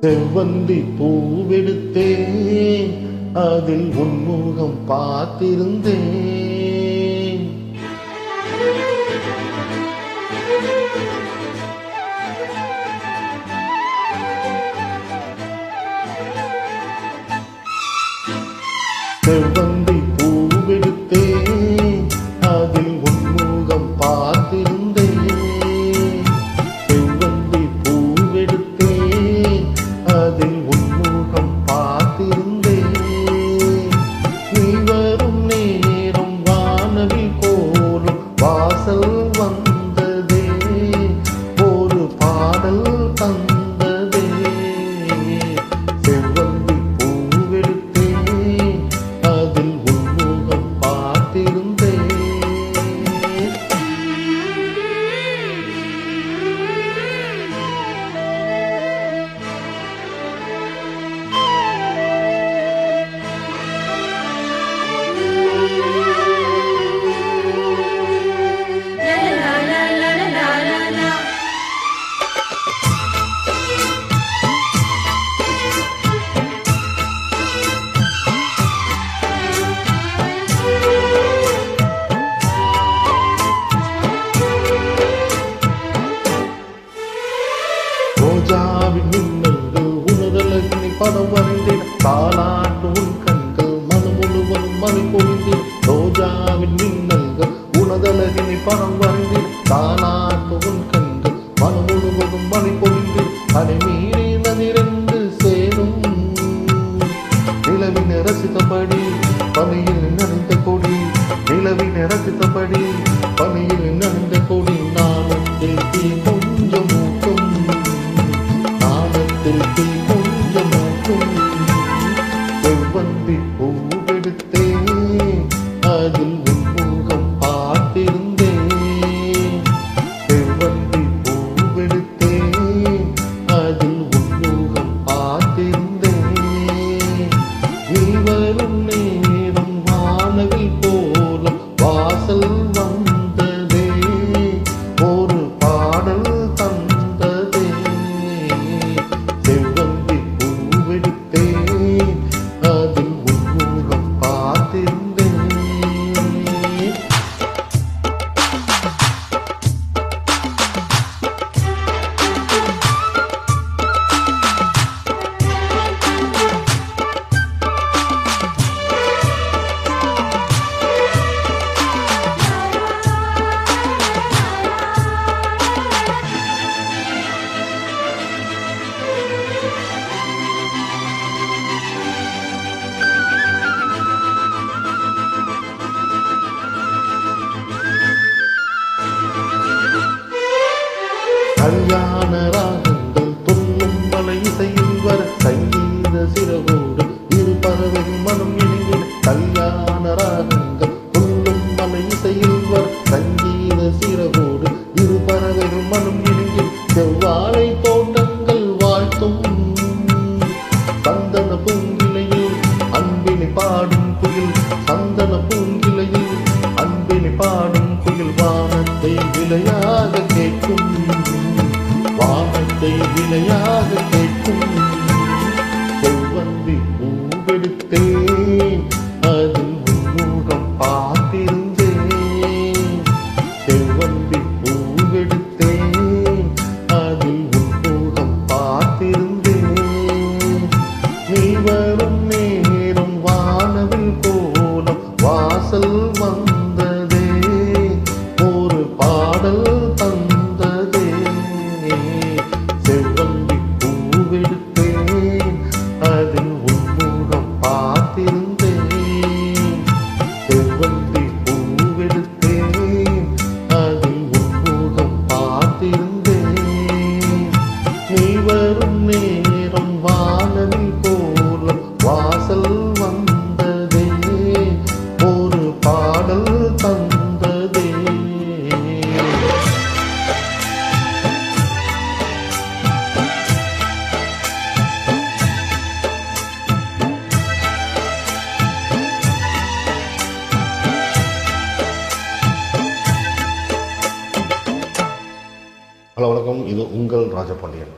செவ்வந்தி பூவெடுத்தேன், அதில் உன்முகம் பார்த்திருந்தேன். செவ்வந்தி பூவெடுத்தேன், அதில் உன்முகம் பார்த்திருந்தேன். செவ்வந்தி பூவெடுத்தேன், அதில் உன்முகம் பார்த்திருந்தேன். நீ வரும் நேரம் வானவில் போலும் வாசல் வந்ததே, ஒரு பாடல் தந்ததே. செவ்வந்தி பூவெடுத்தேன், அதில் உன்முகம் பார்த்திருந்தேன். ரோஜாவின் மின்னல்கள் உணரலகினை படம் வரைந்தேன், தாலாட்டு உன் கண்கள் மனம் முழுவதும் மழை பொழிந்தேன். ரோஜாவின் மின்னல்கள் உணரலகினை படம் வரைந்தேன், தாலாட்டு உன் கண்கள் மனம் முழுவதும் மழை பொழிந்தேன். அதை மீறி நதிரெண்டு சேரும் நிலவினை ரசித்தபடி பனியில் நனைந்த கொடி, நிலவினை ரசித்தபடி பனியில் நனைந்த கொடி. நாணத்தில் தீ கொஞ்சம் மூட்டும், நாணத்தில் தீ கொஞ்சம் மூட்டும். செவ்வந்தி பூவெடுத்தேன், அதில் உன்முகம் பார்த்திருந்தேன். செவ்வந்தி பூவெடுத்தேன், அதில் உன்முகம் பார்த்திருந்தேன். நீ வரும் நேரம் வானவில் போலும் வாசல் வந்ததே, ஒரு பாடல் தந்ததே. செவ்வந்தி பூவெடுத்தேன், அதில் உன்முகம் பார்த்திருந்தேன். கல்யாண ராகங்கள் துள்ளும் மலை இசையில் வர, சங்கீத சிறகோடு இரு பறவை மனம் இணைந்து. கல்யாண ராகங்கள் துள்ளும் மலை இசையில் வர, சங்கீத சிறகோடு இரு பறவைகள் மனம் இணைந்து. செவ்வாழை தோட்டங்கள் வாழ்த்தும் சந்தன பூங்கிளையில் அன்பினை பாடும் குயில், சந்தன பூங்கிளையில் அன்பினை பாடும் குயில். வானத்தை விளையாக கேட்கும், வானத்தை விளையாக கேட்கும். செவ்வந்தி பூவெடுத்தேன், அதில் உன்முகம் பார்த்திருந்தேன். செவ்வந்தி பூவெடுத்தேன், அதில் உன்முகம் பார்த்திருந்தேன். நீ வரும் நேரம் வானவில் போலும் வாசல் வந்ததே, ஒரு பாடல் தந்ததே. செவ்வந்தி பூவெடுத்தேன், அதில் உன்முகம் பார்த்திருந்தேன். செவ்வந்தி பூவெடுத்தேன், அதில் உன்முகம் பார்த்திருந்தேன். நீ வரும் நேரம் வானவில் போலும் வாசல் வந்ததே, ஒரு பாடல் தந்ததே. ஹலோ வணக்கம், இது உங்கள் ராஜபாண்டியன்.